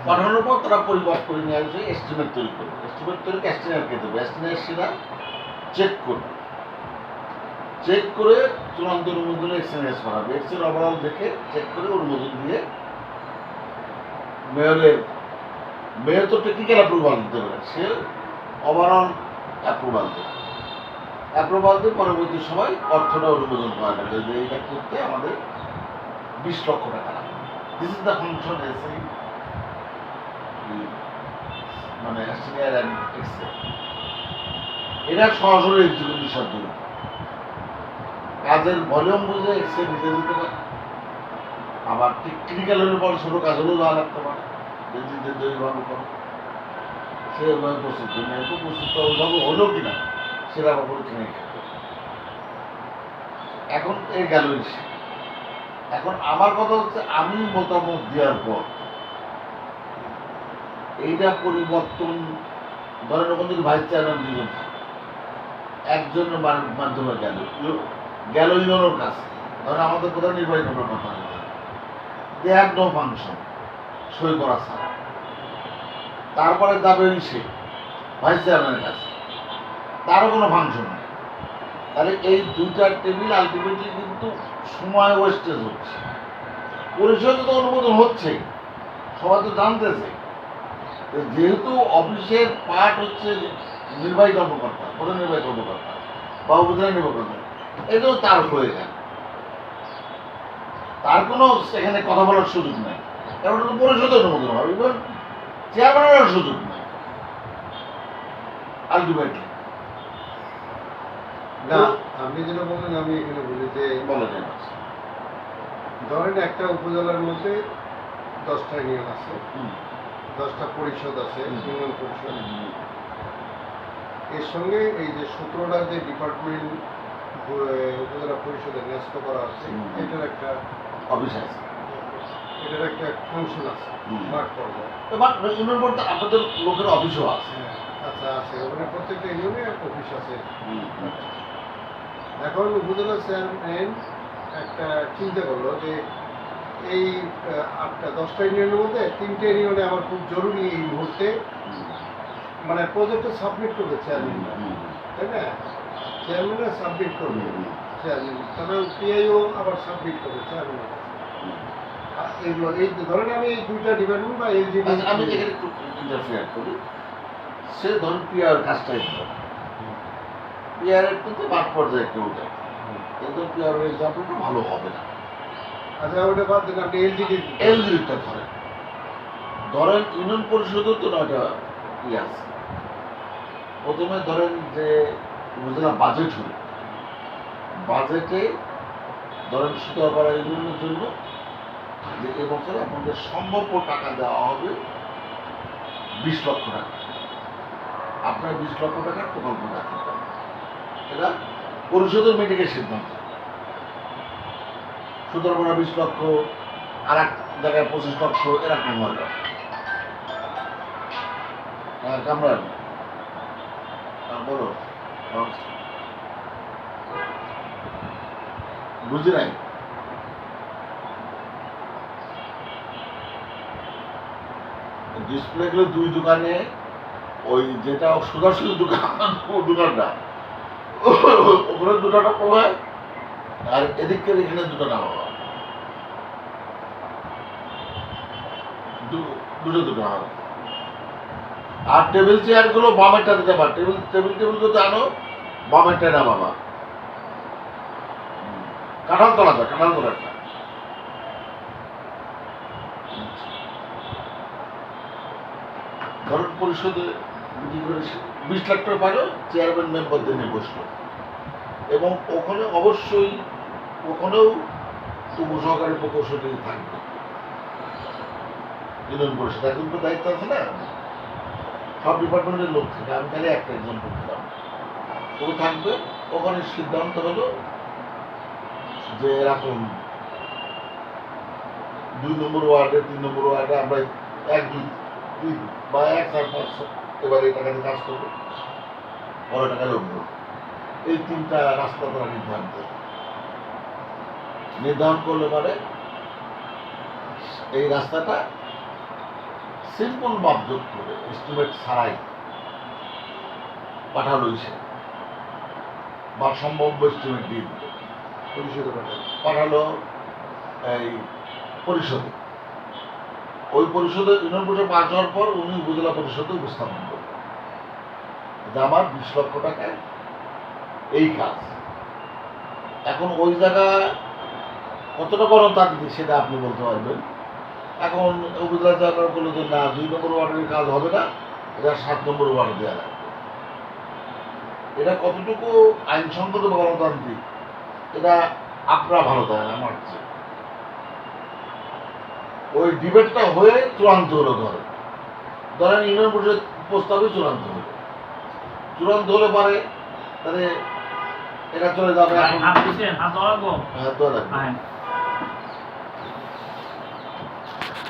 পাঠানোর পর তারা পরিমাপ করে নিয়ে আসবে, এস্টিমেট তৈরি করবে। এস্টিমেট তৈরি এস্টিমেটকে দেবে, এস্টিমেটরা চেক করবে, চেক করে চূড়ান্ত অনুমোদনে এক্সচেঞ্জ করাবে। এক্সচেঞ্জ ওভারঅল দেখে চেক করে অনুমোদন দিয়ে মেয়র তো টেকনিক্যাল অ্যাপ্রুভাল দিতে পারে, সে ওভারঅল অ্যাপ্রুভাল দেবে। অ্যাপ্রুভাল দিয়ে পরবর্তী সময় অর্থটা অনুমোদন করা যাবে যে এইটা করতে আমাদের 20 লক্ষ টাকা লাগবে। দিস ইজ দ্য ফাংশন এসে মানে সিনিয়র অ্যান্ড এক্সেল। এটা সরাসরি এক্সিকিউটিভ সাহায্য কাজের ভলিউম বুঝে এক্সেল নিজে দিতে পারে, আবার টেকনিক্যালের উপর ছোটো কাজ হলেও যাওয়া লাগতে পারে, যে ওইভাবে করে সে ওইভাবে প্রস্তুত করে একটু প্রস্তুত ওইভাবে হলো কিনা সেটা আবার পরীক্ষা নিরীক্ষা করে। এখন এই গেল। এখন আমার কথা হচ্ছে, আমি মতামত দেওয়ার পর এইটা পরিবর্তন, ধরেন ওখানে যদি ভাইস চেয়ারম্যান দুজন থাকে, একজনের মাধ্যমে গেল ইউনোর কাছে, ধরেন আমাদের প্রধান নির্বাহী কর্মকর্তা দে হ্যাভ নো ফাংশন, সই করা ছাড়া। তারপরে যাবে সে ভাইস চেয়ারম্যানের কাছে, তারও কোনো ফাংশন নেই। তাহলে এই দুইটা টেবিল আলটিমেটলি কিন্তু সময় ওয়েস্টেজ হচ্ছে। পরিষদে তো অনুমোদন হচ্ছে, সবাই তো জানতেছে, যেহেতু অফিসের পার্ট হচ্ছে নির্বাহী কর্মকর্তা, প্রধান নির্বাহী কর্মকর্তা বা উপজেলা নির্বাহী কর্মকর্তা, এই জন্য তার হয়ে যায়, তার কোনো সেখানে কথা বলার সুযোগ নেই। কারণ তো পরিষদে অনুমোদন হবে, এবার চেয়ারম্যানের সুযোগ নেই আলটিমেটলি। না, আপনি যেটা বললেন আমি এখানে বলি যে বলা যায় না। ধরেন একটা উপজেলার মধ্যে 10টা ইউনিয়ন আছে, 10টা পরিষদ আছে, ইউনিয়ন পরিষদ। এর সঙ্গে এই যে 17টা যে ডিপার্টমেন্ট উপজেলা পরিষদে ন্যস্ত করা আছে, এটার একটা অফিস আছে, এটার একটা ফাংশন আছে মাঠ পর্যায়ে। এবার ইউনিয়ন বোর্ড আমাদের লোকের অফিসও আছে। আচ্ছা, আছে, ওখানে প্রত্যেকটা ইউনিয়নে একটা অফিস আছে। এখন উপজেলা চেয়ারম্যান একটা চিন্তা করলো যে এই 10টা ইউনিয়নের মধ্যে 3টে ইউনিয়নে আমার খুব জরুরি এই মুহূর্তে মানে প্রজেক্টটা সাবমিট করবে চেয়ারম্যান, তাই না? চেয়ারম্যানরা সাবমিট করবে, চেয়ারম্যান তারপরে পিআইও আবার সাবমিট করবে চেয়ারম্যান। এগুলো এই ধরেন আমি এই দুইটা ডিপার্টমেন্ট বা এলজিডি, আমি এখানে একটু ইন্টারফেয়ার করি। সে ধরুন পিআর কাজটাই করে, পিআরের কিন্তু মাঠ পর্যায়ে কেউ যায়, কিন্তু পিআরের এক্সাম্পলটা ভালো হবে না। আচ্ছা ওটা বাদ দেন, আপনি এলজিডিটা ধরেন, ইউনিয়ন পরিষদেও তো 9টা আছে। প্রথমে ধরেন যে উপজেলা বাজেট হল, বাজেটে ধরেন সুতারপাড়া ইউনিয়নের জন্য যে এবছরে আপনাদের সম্ভাব্য টাকা দেওয়া হবে 20 লক্ষ টাকা। আপনার 20 লক্ষ টাকার প্রকল্প দাখিল করেন, এটা পরিষদের মিটিংয়ের সিদ্ধান্ত। সুতারপাড়া 20 লক্ষ, আর এক জায়গায় 25 লক্ষ, এরকম হয়ে যাবে। হ্যাঁ কামরান, বলো, বুঝি নাই। ডিসপ্লে গুলো দুই দোকানে, ওই যেটা সোজাসুজি দোকানটা ওখানে দুটাটা পড়ায়, আর এদিকের এখানে দুটো নামা, দুটো হবে। আর টেবিল চেয়ার গুলো বামেরটা দিতে পার, টেবিল গুলো আনো বামেরটা না বাবা, কাঁঠাল তলাটা, কাঁঠাল তলাটা। ধরুন পরিষদে মিটিং করে 20 লাখ টাকা পাইল, চেয়ারম্যান মেম্বারদের নিয়ে বসলো, এবং ওখানে অবশ্যই ওখানেও উপসহকারী প্রকৌশলী থাকবে। ইউনিয়ন পরিষদ এখন তো দায়িত্ব আছে না, সব ডিপার্টমেন্টের লোক থেকে, আমি তাহলে একটা এক্সাম্পল দিলাম, ও থাকবে। ওখানে সিদ্ধান্ত হলো যে এরকম 2 নম্বর ওয়ার্ডে, 3 নম্বর ওয়ার্ডে আমরা 1, 2, 3 বা 1, 4, 5 এবার এই টাকাতে কাজ করবো, বড় টাকা লগ্ন, এই 3টা রাস্তা তারা নির্ধারণ করলে পারে এই রাস্তাটা সিম্পল মাপযোগ করে এস্টিমেট ছাড়াই পাঠালো সে বা সম্ভাব্য এস্টিমেট দিয়ে দিল, পরিশোধে পাঠান। পাঠালো এই পরিষদে। ওই পরিষদে ইউনিয়ন পরিষদ পাস হওয়ার পর উনি উপজেলা পরিষদে উপস্থাপন করলেন যে আমার 20 লক্ষ টাকায় এই কাজ। এখন ওই জায়গায় কতটা গণতান্ত্রিক সেটা আপনি বলতে পারবেন। এখন উপজেলা সরকার বললো যে না, 2 নম্বর ওয়ার্ডের কাজ হবে না, এটা 7 নম্বর ওয়ার্ডে দেওয়া লাগবে। এটা কতটুকু আইনসঙ্গত বা গণতান্ত্রিক এটা আপনারা ভালো জানেন আমার চেয়ে। ওই ডিবেটটা হয়ে চূড়ান্ত হলো, ধরেন ইউনিয়ন পরিষদ প্রস্তাবই চূড়ান্ত হলে পারে তাহলে এটা চলে যাবে। এখন হাত দিছেন, হাত দেওয়া লাগবো। হ্যাঁ, দেওয়া লাগবে। আইন।